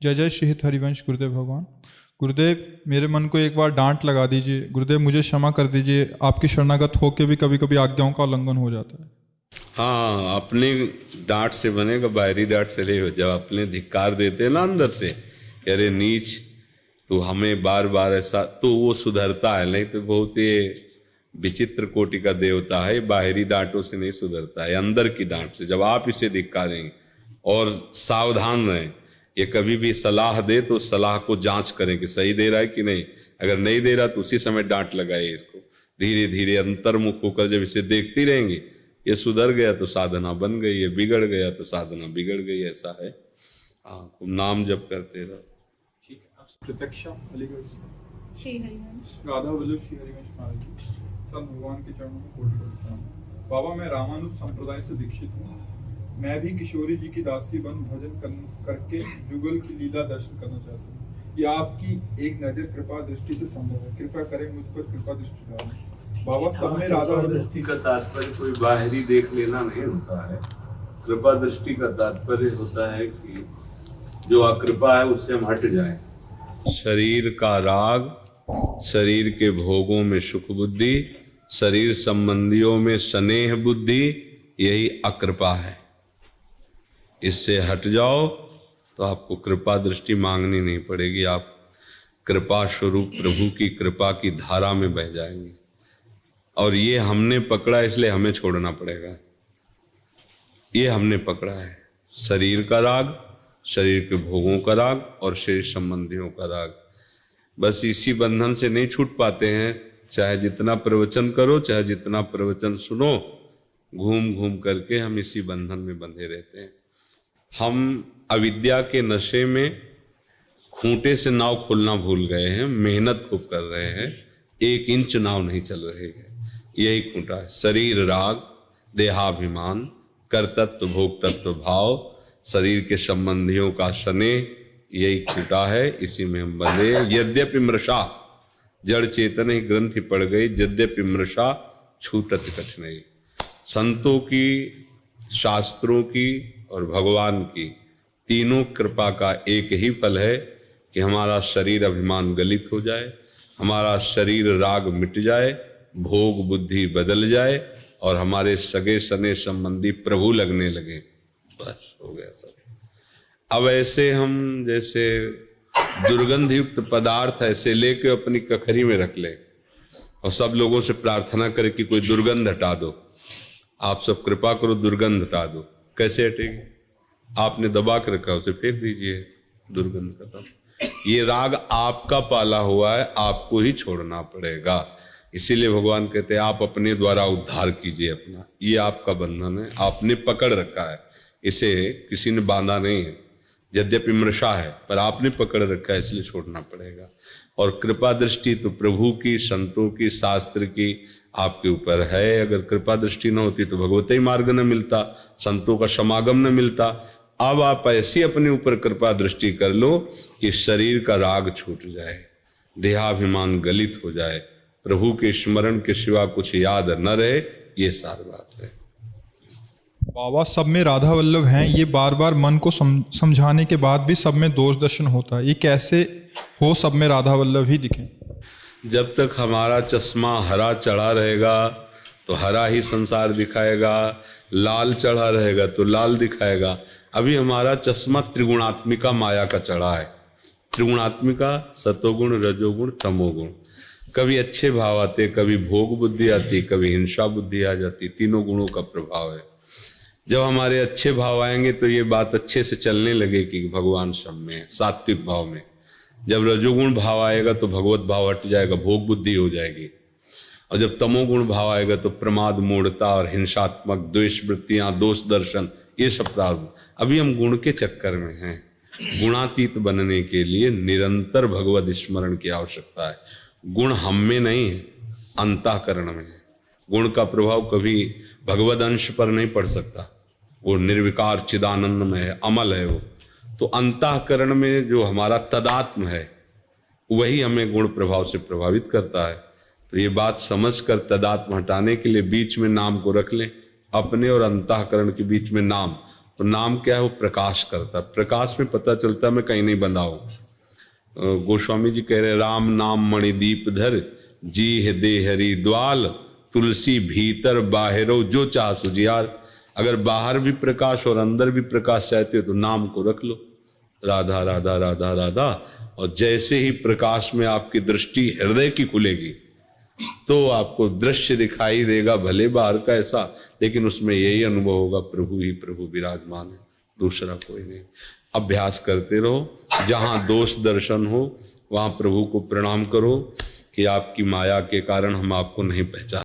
जय जय श्री हित हरिवंश गुरुदेव भगवान। गुरुदेव, मेरे मन को एक बार डांट लगा दीजिए। गुरुदेव, मुझे क्षमा कर दीजिए। आपकी शरणागत होके भी कभी कभी आज्ञाओं का उल्लंघन हो जाता है। हाँ, अपने डांट से बनेगा, बाहरी डांट से नहीं हो। जब अपने धिक्कार देते हैं ना अंदर से, अरे नीच, तो हमें बार बार ऐसा, तो वो सुधरता है। नहीं तो बहुत ये विचित्र कोटि का देवता है, बाहरी डांटों से नहीं सुधरता है, अंदर की डांट से। जब आप इसे धिक्कारेंगे, और सावधान रहें, ये कभी भी सलाह दे तो सलाह को जांच करें कि सही दे रहा है कि नहीं। अगर नहीं दे रहा तो उसी समय डांट लगाइए इसको। धीरे धीरे अंतर्मुख होकर जब इसे देखती रहेंगी, ये सुधर गया तो साधना बन गई, ये बिगड़ गया तो साधना बिगड़ गई। ऐसा है। हाँ, नाम जप करते रहो। ठीक है। आप प्रत्यक्षा अलीगढ़ से श्री हरिवंश राधा वल्लभ श्री हरिवंश महाराज जी, सब भगवान के चरणों में कोटि करता हूँ। बाबा, मैं रामानुज संप्रदाय से दीक्षित हूँ। मैं भी किशोरी जी की दासी बन भजन करके जुगल की लीला दर्शन करना चाहता हूँ। ये आपकी एक नजर कृपा दृष्टि से संभव है। कृपा करें, मुझ पर कृपा दृष्टि डालें। बाबा, सब में राधा दृष्टि का तात्पर्य कोई बाहरी देख लेना नहीं होता है। कृपा दृष्टि का तात्पर्य होता है कि जो अकृपा है उससे हम हट जाएं। शरीर का राग, शरीर के भोगों में सुख बुद्धि, शरीर संबंधियों में स्नेह बुद्धि, यही अकृपा है। इससे हट जाओ तो आपको कृपा दृष्टि मांगनी नहीं पड़ेगी। आप कृपा स्वरूप प्रभु की कृपा की धारा में बह जाएंगे। और ये हमने पकड़ा, इसलिए हमें छोड़ना पड़ेगा। ये हमने पकड़ा है, शरीर का राग, शरीर के भोगों का राग और शरीर संबंधियों का राग। बस इसी बंधन से नहीं छूट पाते हैं। चाहे जितना प्रवचन करो, चाहे जितना प्रवचन सुनो, घूम घूम करके हम इसी बंधन में बंधे रहते हैं। हम अविद्या के नशे में खूंटे से नाव खोलना भूल गए हैं। मेहनत खूब कर रहे हैं, 1 इंच नाव नहीं चल रही है। यही खूंटा है, शरीर राग, देहाभिमान, कर्तृत्व भोक्तृत्व भाव, शरीर के संबंधियों का स्नेह, यही खूंटा है। इसी में हम बंधे। यद्यपि मृषा, जड़ चेतन ही ग्रंथि पड़ गई, यद्यपि मृषा छूटत कठिनाई। संतों की, शास्त्रों की और भगवान की तीनों कृपा का एक ही फल है कि हमारा शरीर अभिमान गलित हो जाए, हमारा शरीर राग मिट जाए, भोग बुद्धि बदल जाए और हमारे सगे सने संबंधी प्रभु लगने लगे। बस हो गया सब। अब ऐसे हम जैसे दुर्गंध युक्त पदार्थ ऐसे लेके अपनी कखरी में रख ले और सब लोगों से प्रार्थना करे कि कोई दुर्गंध हटा दो, आप सब कृपा करो दुर्गंध हटा दो। कैसे हटेगी? आपने दबा के रखा, उसे फेंक दीजिए, दुर्गंध खत्म। ये राग आपका पाला हुआ है, आपको ही छोड़ना पड़ेगा। इसीलिए भगवान कहते हैं आप अपने द्वारा उद्धार कीजिए अपना। ये आपका बंधन है, आपने पकड़ रखा है, इसे किसी ने बांधा नहीं है। यद्यपि मृषा है पर आपने पकड़ रखा है, इसलिए छोड़ना पड़ेगा। और कृपा दृष्टि तो प्रभु की, संतों की, शास्त्र की आपके ऊपर है। अगर कृपा दृष्टि न होती तो भगवती मार्ग न मिलता, संतों का समागम न मिलता। अब आप ऐसी अपने ऊपर कृपा दृष्टि कर लो कि शरीर का राग छूट जाए, देहाभिमान गलित हो जाए, प्रभु के स्मरण के सिवा कुछ याद न रहे। ये सार बात है। बाबा, सब में राधा वल्लभ हैं, ये बार बार मन को समझाने के बाद भी सब में दोष दर्शन होता है। ये कैसे हो सब में राधा वल्लभ ही दिखें? जब तक हमारा चश्मा हरा चढ़ा रहेगा तो हरा ही संसार दिखाएगा, लाल चढ़ा रहेगा तो लाल दिखाएगा। अभी हमारा चश्मा त्रिगुणात्मिका माया का चढ़ा है। त्रिगुणात्मिका, सतोगुण, रजोगुण, तमोगुण। कभी अच्छे भाव आते, कभी भोग बुद्धि आती, कभी हिंसा बुद्धि आ जाती। तीनों गुणों का प्रभाव है। जब हमारे अच्छे भाव आएंगे तो ये बात अच्छे से चलने लगेगी कि भगवान सब में है, सात्विक भाव में। जब रजोगुण भाव आएगा तो भगवत भाव हट जाएगा, भोग बुद्धि हो जाएगी। और जब तमोगुण भाव आएगा तो प्रमाद, मूढ़ता और हिंसात्मक द्वेष वृत्तियां, दोष दर्शन, ये सब प्रारंभ। अभी हम गुण के चक्कर में हैं। गुणातीत बनने के लिए निरंतर भगवत स्मरण की आवश्यकता है। गुण हम में नहीं है, अंतःकरण में है। गुण का प्रभाव कभी भगवद अंश पर नहीं पड़ सकता। वो निर्विकार चिदानंद में है, अमल है वो। तो अंतःकरण में जो हमारा तदात्म है वही हमें गुण प्रभाव से प्रभावित करता है। तो ये बात समझकर तदात्म हटाने के लिए बीच में नाम को रख लें, अपने और अंतःकरण के बीच में नाम, तो नाम क्या है, वो प्रकाश करता है। प्रकाश में पता चलता है मैं कहीं नहीं बंधा हूं। गोस्वामी जी कह रहे राम नाम मणिदीप धर, जी है दे हरि द्वाल, तुलसी भीतर बाहरो जो चाह सुजियार। अगर बाहर भी प्रकाश और अंदर भी प्रकाश चाहते हो तो नाम को रख लो, राधा राधा राधा राधा। और जैसे ही प्रकाश में आपकी दृष्टि हृदय की खुलेगी तो आपको दृश्य दिखाई देगा, भले बाहर का ऐसा, लेकिन उसमें यही अनुभव होगा प्रभु ही प्रभु विराजमान है, दूसरा कोई नहीं। अभ्यास करते रहो। जहां दोष दर्शन हो वहां प्रभु को प्रणाम करो कि आपकी माया के कारण हम आपको नहीं पहचान